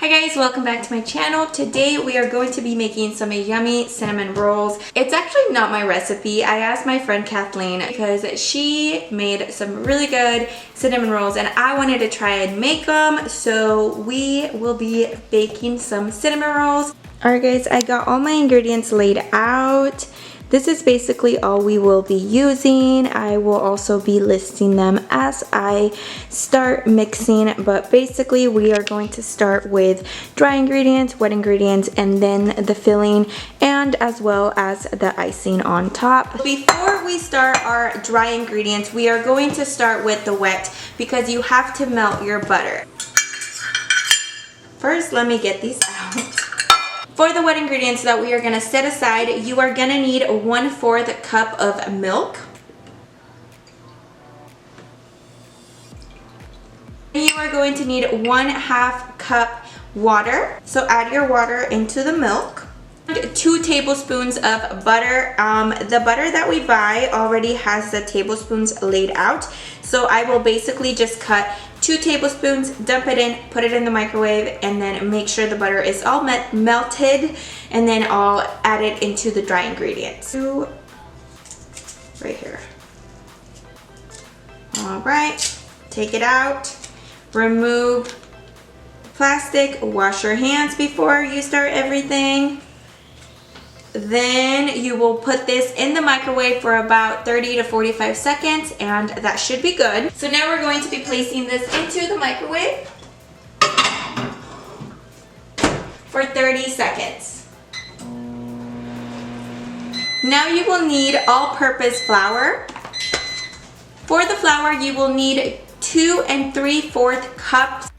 Hi guys, welcome back to my channel. Today we are going to be making some yummy cinnamon rolls. It's actually not my recipe. I asked my friend Kathleen because she made some really good cinnamon rolls and I wanted to try and make them. So we will be baking some cinnamon rolls. Alright guys, I got all my ingredients laid out. This is basically all we will be using. I will also be listing them as I start mixing, but basically we are going to start with dry ingredients, wet ingredients, and then the filling, and as well as the icing on top. Before we start our dry ingredients, we are going to start with the wet because you have to melt your butter. First, let me get these out. For the wet ingredients that we are going to set aside, you are going to need 1/4 cup of milk. You are going to need 1/2 cup water. So add your water into the milk. 2 tablespoons of butter. The butter that we buy already has the tablespoons laid out. So I will basically just cut 2 tablespoons, dump it in, put it in the microwave, and then make sure the butter is all melted, and then I'll add it into the dry ingredients. Right here. All right, take it out, remove plastic, wash your hands before you start everything. Then you will put this in the microwave for about 30 to 45 seconds and that should be good. So now we're going to be placing this into the microwave for 30 seconds. Now you will need all-purpose flour. For the flour you will need 2 3/4 cups.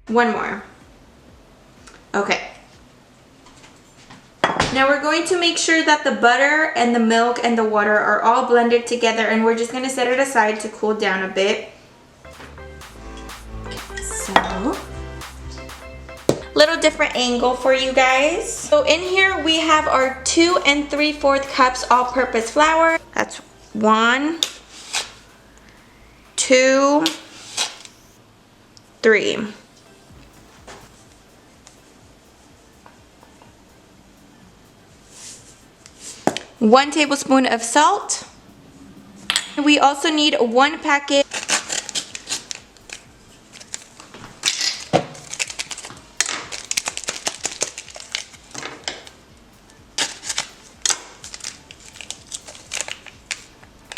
One more. Okay. Now we're going to make sure that the butter and the milk and the water are all blended together, and we're just going to set it aside to cool down a bit. Okay, so little different angle for you guys. So in here we have our 2 3/4 cups all-purpose flour. That's 1, 2, 3. 1 tablespoon of salt. We also need 1 packet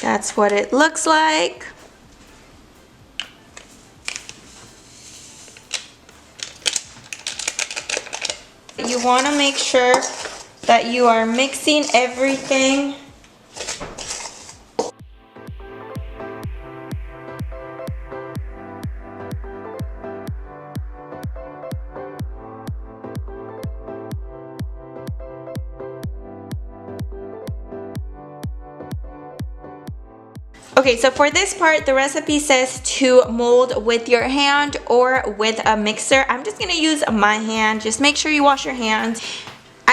That's what it looks like. You want to make sure that you are mixing everything. Okay, so for this part, the recipe says to mold with your hand or with a mixer. I'm just gonna use my hand. Just make sure you wash your hands.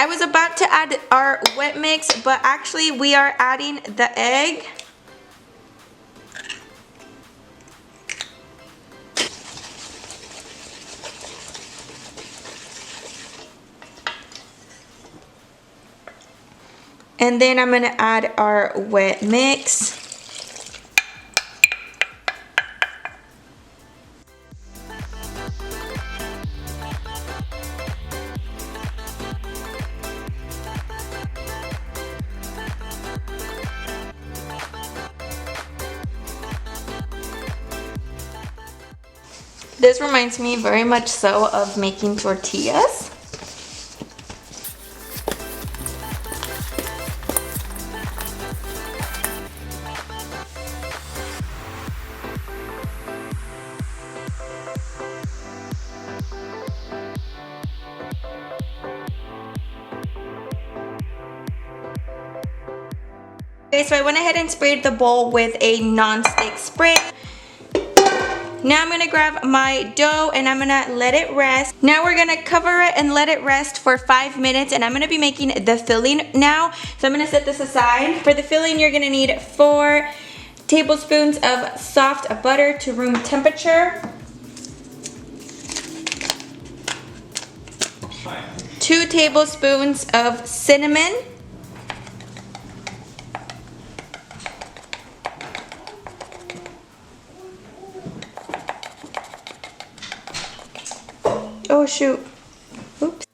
I was about to add our wet mix, but actually we are adding the egg. And then I'm gonna add our wet mix. This reminds me very much so of making tortillas. Okay, so I went ahead and sprayed the bowl with a non-stick spray. Now I'm gonna grab my dough and I'm gonna let it rest. Now we're gonna cover it and let it rest for 5 minutes, and I'm gonna be making the filling now. So I'm gonna set this aside. For the filling, you're gonna need 4 tablespoons of soft butter to room temperature, 2 tablespoons of cinnamon, oh shoot, oops.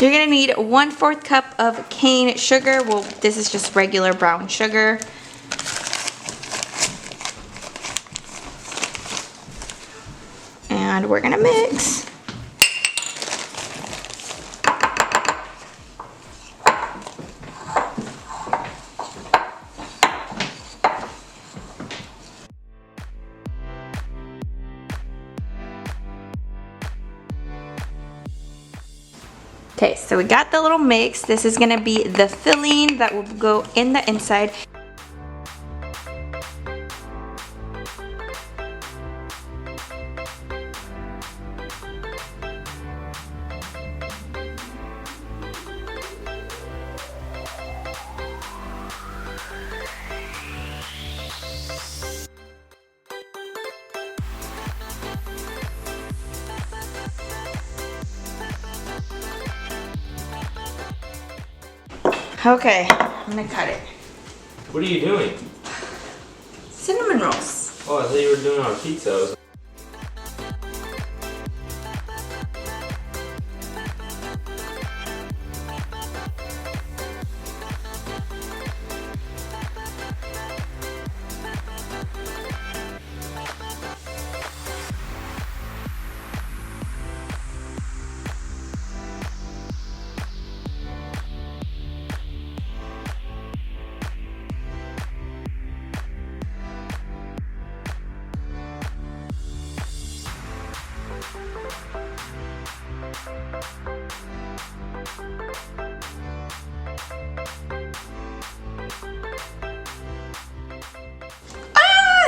You're gonna need 1/4 cup of cane sugar. Well, this is just regular brown sugar. And we're gonna mix. Okay, so we got the little mix. This is gonna be the filling that will go in the inside. Okay, I'm gonna cut it. What are you doing? Cinnamon rolls. Oh, I thought you were doing it on pizza.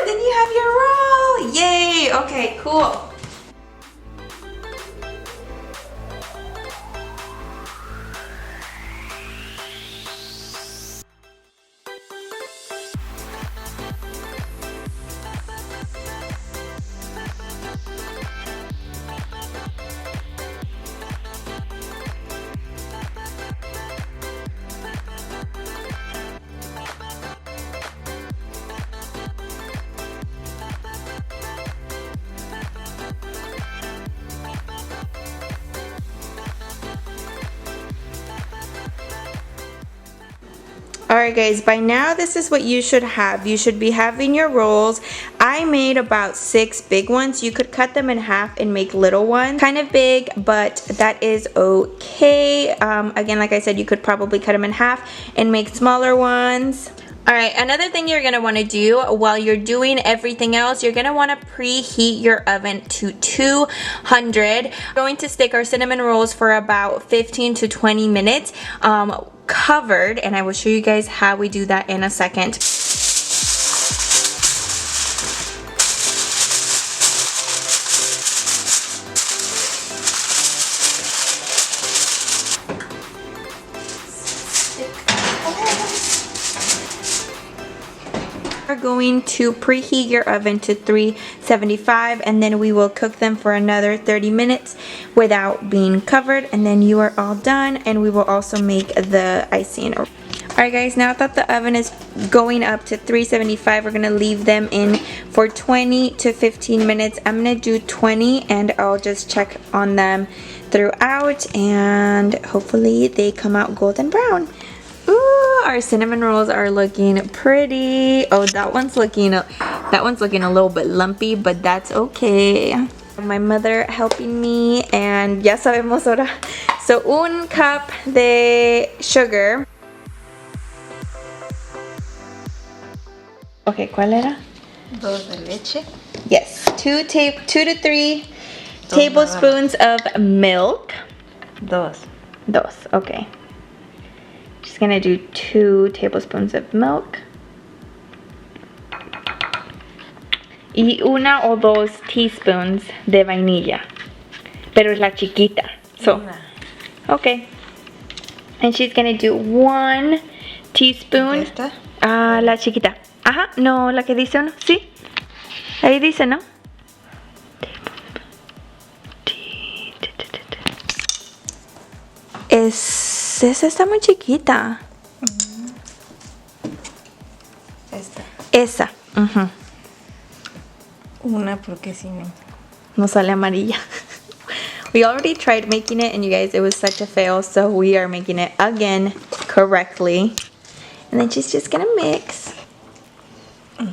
Then you have your roll. Yay, okay, cool. Alright guys, by now this is what you should have. You should be having your rolls. I made about 6 big ones. You could cut them in half and make little ones. Kind of big, but that is okay. Again, like I said, you could probably cut them in half and make smaller ones. Alright, another thing you're going to want to do while you're doing everything else, you're going to want to preheat your oven to 200. We're going to stick our cinnamon rolls for about 15 to 20 minutes covered, and I will show you guys how we do that in a second. We're going to preheat your oven to 375, and then we will cook them for another 30 minutes without being covered, and then you are all done. And we will also make the icing. Alright guys, now that the oven is going up to 375, we're going to leave them in for 20 to 15 minutes. I'm going to do 20, and I'll just check on them throughout, and hopefully they come out golden brown. Ooh, our cinnamon rolls are looking pretty. Oh, that one's looking a little bit lumpy, but that's okay. My mother helping me, and ya sabemos ahora. So, 1 cup de sugar. Okay, ¿cuál era? 2 de leche. Yes, 2 to 3 tablespoons of milk. 2. Dos, okay. just gonna do 2 tablespoons of milk. Y 1 o 2 teaspoons de vainilla. Pero es la chiquita. So, okay. And she's gonna do 1 teaspoon. ¿Esta? Ah, la chiquita. Ajá, no, la que dice uno, sí. Ahí dice, ¿no? Esa está muy chiquita. Esta. Esa. Una porque si no. No sale amarilla. We already tried making it and you guys, it was such a fail. So we are making it again correctly. And then she's just gonna mix.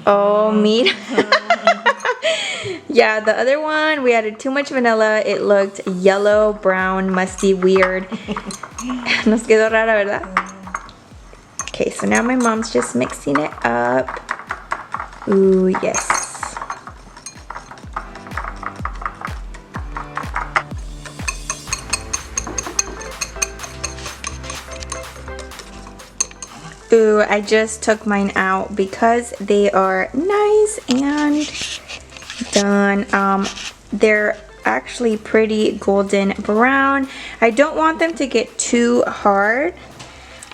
Oh, meat. Yeah, the other one, we added too much vanilla. It looked yellow, brown, musty, weird. Nos quedó rara, ¿verdad? Okay, so now my mom's just mixing it up. Ooh, yes. Ooh, I just took mine out because they are nice and done. They're actually pretty golden brown. I don't want them to get too hard,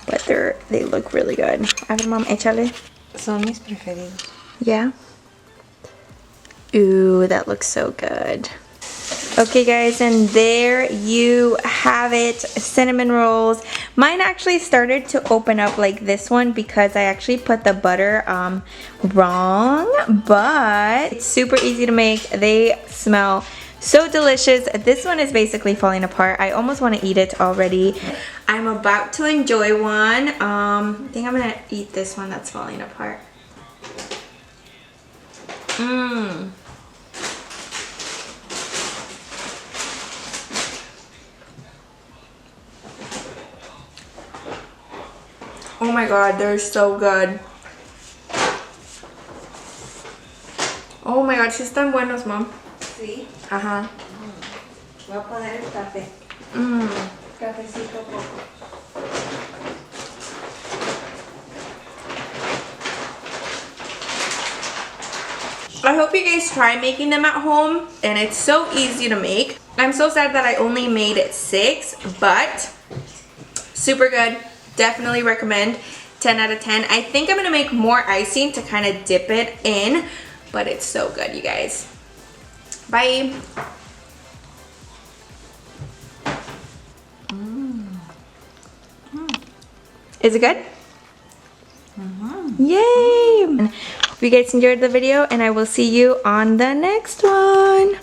but they look really good. A ver, mom, échale. Son mis preferidos. Yeah. Ooh, that looks so good. Okay guys, and there you have it, cinnamon rolls. Mine actually started to open up like this one because I actually put the butter wrong, but it's super easy to make. They smell so delicious. This one is basically falling apart. I almost want to eat it already. I'm about to enjoy one. I think I'm gonna eat this one that's falling apart. Oh my god, they're so good. Oh my god, sí están buenos, mom. Sí. Ajá. Voy a poner el café. Cafecito poco. I hope you guys try making them at home, and it's so easy to make. I'm so sad that I only made 6, but super good. Definitely recommend. 10 out of 10. I think I'm gonna make more icing to kind of dip it in, but it's so good, you guys. Bye. Is it good? Yay! Hope you guys enjoyed the video, and I will see you on the next one.